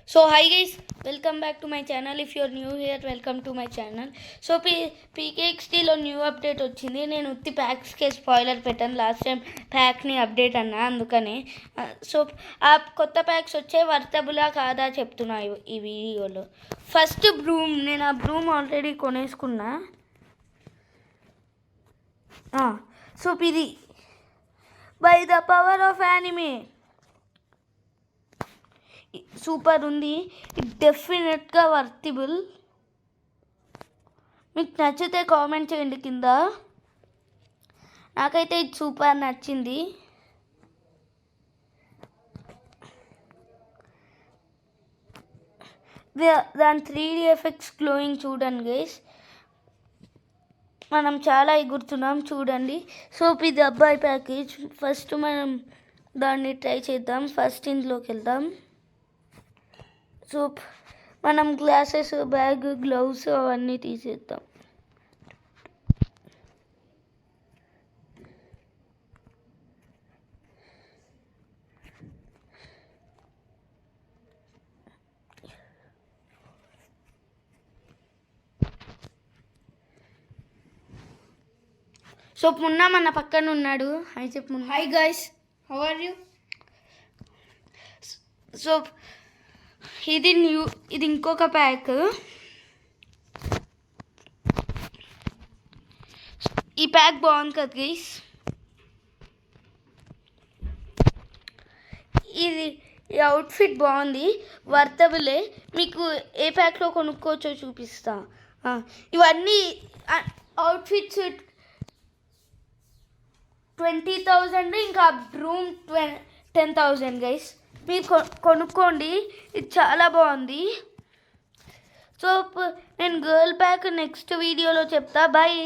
So hi guys, welcome back to my channel. If you're new here, welcome to my channel. So PKXDలో new update వచ్చింది. నేను ఉత్తి ప్యాక్స్కే spoiler పెట్టాను. Last time ప్యాక్ని update అన్నా, అందుకని. సో ఆ కొత్త ప్యాక్స్ వచ్చే వర్తబులా కాదా చెప్తున్నా ఈ వీడియోలో. ఫస్ట్ బ్రూమ్, నేను ఆ బ్రూమ్ ఆల్రెడీ కొనేసుకున్నా. సో ఇది by the power of anime super ఉంది. ఇది డెఫినెట్గా వర్తిబుల్. మీకు నచ్చితే కామెంట్ చేయండి కింద. నాకైతే ఇది సూపర్ నచ్చింది. దాని 3D ఎఫెక్ట్స్ గ్లోయింగ్ చూడండి గైస్. మనం చాలా ఎగురుతున్నాం చూడండి. సో ఇది అబ్బాయి ప్యాకేజ్. ఫస్ట్ మనం దాన్ని ట్రై చేద్దాం. ఫస్ట్ ఇంట్లోకి వెళ్దాం. సో మనం గ్లాసెస్, బ్యాగ్, గ్లౌస్ అవన్నీ తీసేద్దాం. సో మున్న మన పక్కన ఉన్నాడు. హాయ్ చెప్పు. Hi guys, how are you? So ఇది ఇంకొక ప్యాక్. ఈ ప్యాక్ బాగుంది కదా గైస్. ఈ అవుట్ఫిట్ బాగుంది, వర్తబులే. మీకు ఏ ప్యాక్లో కొనుక్కోవచ్చో చూపిస్తా. ఇవన్నీ అవుట్ఫిట్స్ 20,000, ఇంకా రూమ్ 10,000 గైస్. మీరు కొనుక్కోండి, ఇది చాలా బాగుంది. సో నేను గర్ల్ ప్యాక్ నెక్స్ట్ వీడియోలో చెప్తా. బాయ్.